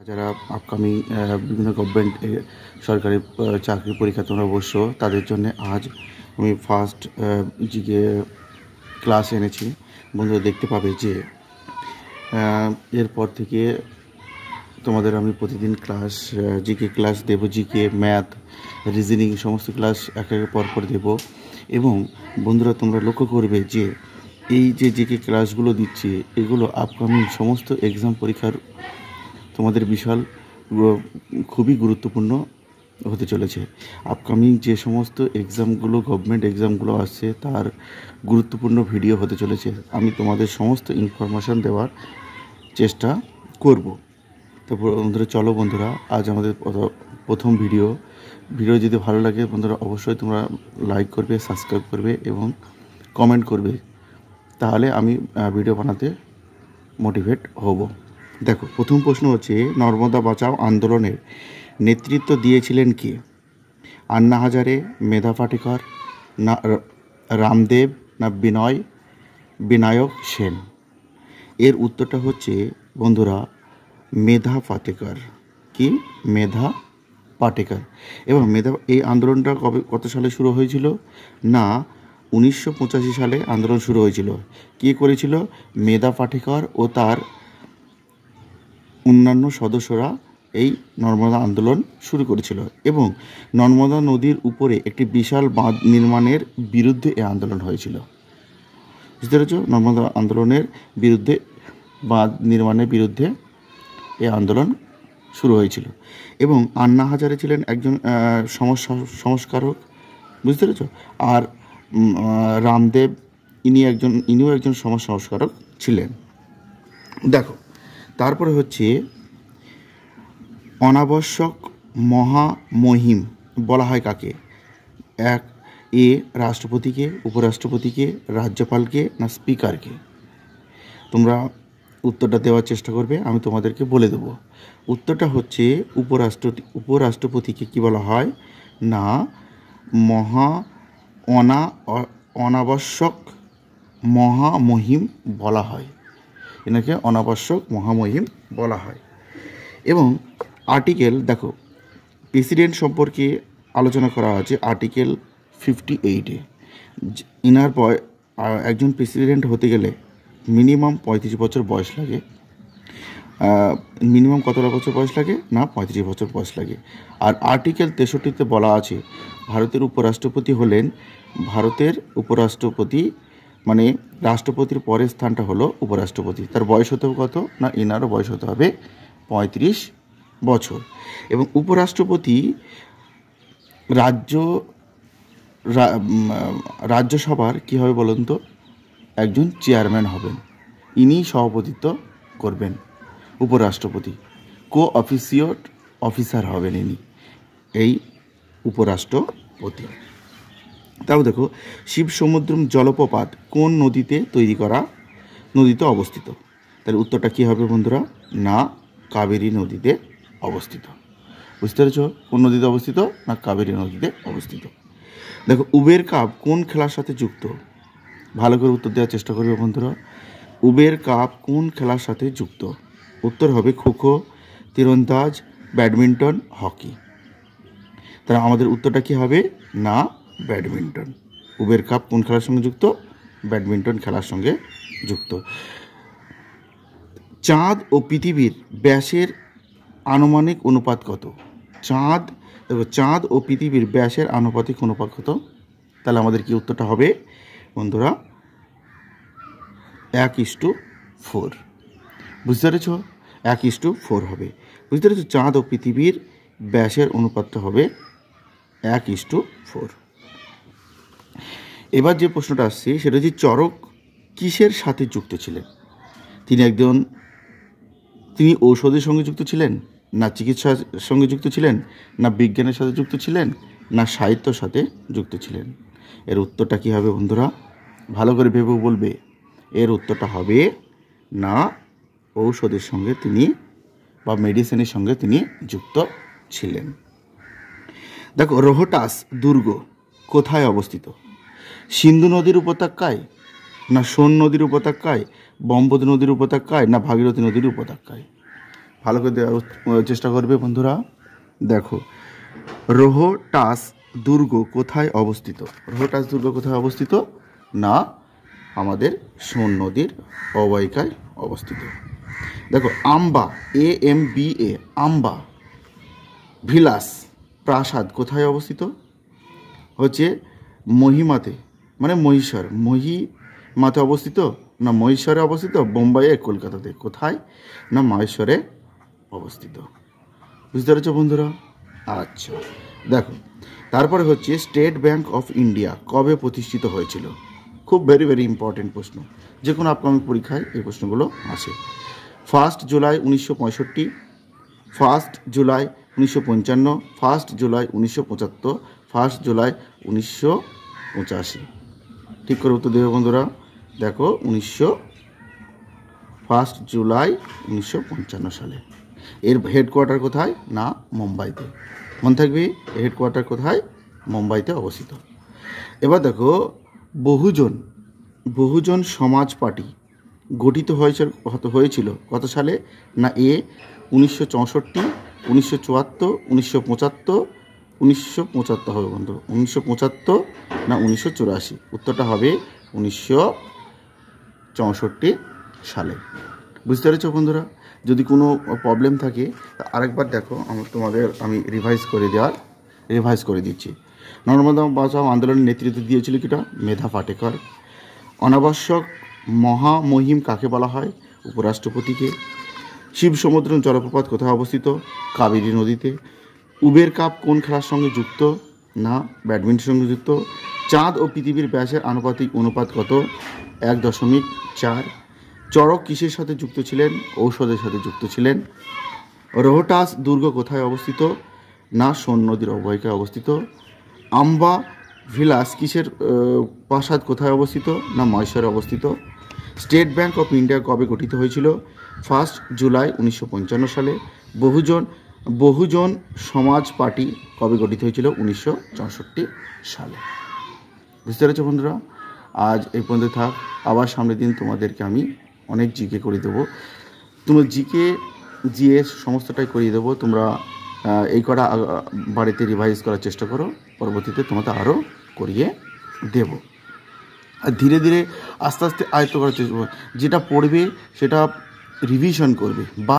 যারা আপকামিং বিভিন্ন গভর্নমেন্ট সরকারি চাকরি পরীক্ষা তোমরা বসছো, তাদের জন্য আজ আমি ফার্স্ট জিকে ক্লাস এনেছি। বন্ধুরা দেখতে পাবে যে এরপর থেকে তোমাদের আমি প্রতিদিন ক্লাস জিকে ক্লাস দেবো। জিকে, ম্যাথ, রিজনিং সমস্ত ক্লাস একের পর পর দেবো। এবং বন্ধুরা তোমরা লক্ষ্য করবে যে এই যে জিকে ক্লাসগুলো দিচ্ছি, এগুলো আপকামিং সমস্ত এক্সাম পরীক্ষার তোমাদের বিশাল খুবই গুরুত্বপূর্ণ হতে চলেছে। আপকামিং যে সমস্ত এক্সামগুলো, গভর্নমেন্ট এক্সামগুলো আসছে, তার গুরুত্বপূর্ণ ভিডিও হতে চলেছে। আমি তোমাদের সমস্ত ইনফরমেশান দেওয়ার চেষ্টা করব। তো বন্ধুরা চলো বন্ধুরা, আজ আমাদের প্রথম ভিডিও যদি ভালো লাগে বন্ধুরা অবশ্যই তোমরা লাইক করবে, সাবস্ক্রাইব করবে এবং কমেন্ট করবে, তাহলে আমি ভিডিও বানাতে মোটিভেট হব। দেখো, প্রথম প্রশ্ন হচ্ছে, নর্মদা বাঁচাও আন্দোলনের নেতৃত্ব দিয়েছিলেন কে? আন্না হাজারে, মেধা পাটেকর, না রামদেব, না বিনায়ক সেন? এর উত্তরটা হচ্ছে বন্ধুরা মেধা পাটেকর। কি? মেধা পাটেকর। এবং এই আন্দোলনটা কত সালে শুরু হয়েছিল? না, 1985 সালে আন্দোলন শুরু হয়েছিল। কে করেছিল? মেধা পাটেকর ও তার অন্যান্য সদস্যরা এই নর্মদা আন্দোলন শুরু করেছিল। এবং নর্মদা নদীর উপরে একটি বিশাল বাঁধ নির্মাণের বিরুদ্ধে এই আন্দোলন হয়েছিল। বুঝতে পেরেছ? নর্মদা আন্দোলনের বিরুদ্ধে, বাঁধ নির্মাণের বিরুদ্ধে এই আন্দোলন শুরু হয়েছিল। এবং আন্না হাজারে ছিলেন একজন সংস্কারক। বুঝতে পেরেছ? আর রামদেব ইনিও একজন সমাজ সংস্কারক ছিলেন। দেখো, তারপরে হচ্ছে অনাবশ্যক মহামহিম বলা হয় কাকে? এ রাষ্ট্রপতিকে, উপরাষ্ট্রপতিকে, রাজ্যপালকে, না স্পিকারকে? তোমরা উত্তরটা দেওয়ার চেষ্টা করবে, আমি তোমাদেরকে বলে দেবো। উত্তরটা হচ্ছে উপরাষ্ট্রপতিকে কি বলা হয়? না, অনাবশ্যক মহামহিম বলা হয়। এনাকে অনাবশ্যক মহামহিম বলা হয়। এবং আর্টিকেল, দেখো প্রেসিডেন্ট সম্পর্কে আলোচনা করা আছে আর্টিকেল 58-এ। ইনার একজন প্রেসিডেন্ট হতে গেলে মিনিমাম 35 বছর বয়স লাগে। মিনিমাম কতটা বছর বয়স লাগে? না, 35 বছর বয়স লাগে। আর আর্টিকেল 63-তে বলা আছে ভারতের উপরাষ্ট্রপতি হলেন, ভারতের উপরাষ্ট্রপতি মানে রাষ্ট্রপতির পরের স্থানটা হলো উপরাষ্ট্রপতি। তার বয়স হতে হবে কত? না, এনারও বয়স হতে হবে 35 বছর। এবং উপরাষ্ট্রপতি রাজ্যসভার কী হবে বলুন তো? একজন চেয়ারম্যান হবেন। ইনি সভাপতিত্ব করবেন। উপরাষ্ট্রপতি অফিসার হবেন ইনি, এই উপরাষ্ট্রপতি। তাও দেখো, শিব সমুদ্রম জলপ্রপাত কোন নদীতে তৈরি করা নদীতে অবস্থিত? তাহলে উত্তরটা কী হবে বন্ধুরা? না, কাবেরী নদীতে অবস্থিত। বুঝতে পেরেছ? কোন নদীতে অবস্থিত? না, কাবেরী নদীতে অবস্থিত। দেখো, উবের কাপ কোন খেলার সাথে যুক্ত? ভালো করে উত্তর দেওয়ার চেষ্টা করবে বন্ধুরা। উবের কাপ কোন খেলার সাথে যুক্ত? উত্তর হবে খোখো, তীরন্দাজ, ব্যাডমিন্টন, হকি। তাহলে আমাদের উত্তরটা কী হবে? না, ব্যাডমিন্টন। উবের কাপ কোন খেলার সঙ্গে যুক্ত? ব্যাডমিন্টন খেলার সঙ্গে যুক্ত। চাঁদ ও পৃথিবীর ব্যাসের আনুমানিক অনুপাত কত? চাঁদ ও পৃথিবীর ব্যাসের আনুপাতিক অনুপাত কত? তাহলে আমাদের কি উত্তরটা হবে বন্ধুরা? 1:4। বুঝতে পেরেছ? 1:4 হবে। বুঝতে পেরেছ? চাঁদ ও পৃথিবীর ব্যাসের অনুপাতটা হবে 1:4। এবার যে প্রশ্নটা আসছে সেটা হচ্ছে, চরক কিসের সাথে যুক্ত ছিলেন? তিনি ঔষধের সঙ্গে যুক্ত ছিলেন, না চিকিৎসার সঙ্গে যুক্ত ছিলেন, না বিজ্ঞানের সাথে যুক্ত ছিলেন, না সাহিত্যর সাথে যুক্ত ছিলেন? এর উত্তরটা কী হবে বন্ধুরা? ভালো করে ভেবে বলবে। এর উত্তরটা হবে না, ঔষধের সঙ্গে তিনি বা মেডিসিনের সঙ্গে তিনি যুক্ত ছিলেন। দেখো, রোহটাস দুর্গ কোথায় অবস্থিত? সিন্ধু নদীর উপত্যকায়, না সোন নদীর উপত্যকায়, ব্রহ্মপুত্র নদীর উপত্যকায়, না ভাগীরথী নদীর উপত্যকায়? ভালো করে দেওয়ার চেষ্টা করবে বন্ধুরা। দেখো, রোহটাস দুর্গ কোথায় অবস্থিত? রোহটাস দুর্গ কোথায় অবস্থিত? না আমাদের সোন নদীর অববাহিকায় অবস্থিত। দেখো, আম্বা AMBA আম্বা ভিলাস প্রাসাদ কোথায় অবস্থিত? হচ্ছে মহিমাতে, মানে মহীশূর, মহিমাতে অবস্থিত না মহীশূরে অবস্থিত? বোম্বাইয়ে, কলকাতাতে। কোথায়? না মহীশূরে অবস্থিত। বুঝতে পেরেছো বন্ধুরা? আচ্ছা, দেখো তারপরে হচ্ছে স্টেট ব্যাংক অফ ইন্ডিয়া কবে প্রতিষ্ঠিত হয়েছিল? খুব ভেরি ভেরি ইম্পর্টেন্ট প্রশ্ন, যে কোনো আপকামিং পরীক্ষায় এই প্রশ্নগুলো আসে। 1 জুলাই 1965, 1 জুলাই 1955, 1 জুলাই 1975, 1 জুলাই 1985। ঠিক করে উত্তর দেবে বন্ধুরা। দেখো 1 জুলাই 1955 সালে। এর হেডকোয়ার্টার কোথায়? না মুম্বাইতে। মনে থাকবে, হেডকোয়ার্টার কোথায়? মুম্বাইতে অবস্থিত। এবার দেখো, বহুজন সমাজ পার্টি গঠিত হয়েছিল কত সালে? না 1964, 1974, 1975, 1975 হবে বন্ধু। 1975 না 1984? উত্তরটা হবে 1964 সালে। বুঝতে পেরেছো বন্ধুরা? যদি কোনো প্রবলেম থাকে আরেকবার দেখো, আমি রিভাইজ করে দিচ্ছি। নর্মদা বাঁচাও আন্দোলনের নেতৃত্ব দিয়েছিল কিটা? মেধা পাটেকর। অনাবশ্যক মহামহিম কাকে বলা হয়? উপরাষ্ট্রপতিকে। শিব সমুদ্র জলপ্রপাত কোথায় অবস্থিত? কাবেরী নদীতে। উবের কাপ কোন খেলার সঙ্গে যুক্ত? না ব্যাডমিন্টনের সঙ্গে যুক্ত। চাঁদ ও পৃথিবীর ব্যাসের আনুপাতিক অনুপাত কত? 1.4। চড়ক কিসের সাথে যুক্ত ছিলেন? ঔষধের সাথে যুক্ত ছিলেন। রোহটাস দুর্গ কোথায় অবস্থিত? না সোন নদীর অববাহিকায় অবস্থিত। আম্বা ভিলাস কিসের প্রাসাদ কোথায় অবস্থিত? না মহীশূরে অবস্থিত। স্টেট ব্যাংক অফ ইন্ডিয়া কবে গঠিত হয়েছিল? 1 জুলাই 1955 সালে। বহুজন সমাজ পার্টি কবে গঠিত হয়েছিল? 1964 সালে। বুঝতে পেরেছো বন্ধুরা? আজ এই পর্যন্ত থাক। আবার সামনের দিন তোমাদেরকে আমি অনেক জিকে করে দেবো। তোমরা জিএস সমস্তটাই করিয়ে দেবো। তোমরা এই কটা বাড়িতে রিভাইজ করার চেষ্টা করো, পরবর্তীতে তোমাদের আরও করিয়ে দেব। আর ধীরে ধীরে আস্তে আস্তে আয়ত্ত করার চেষ্টা করো। যেটা পড়বে সেটা রিভিশন করবে বা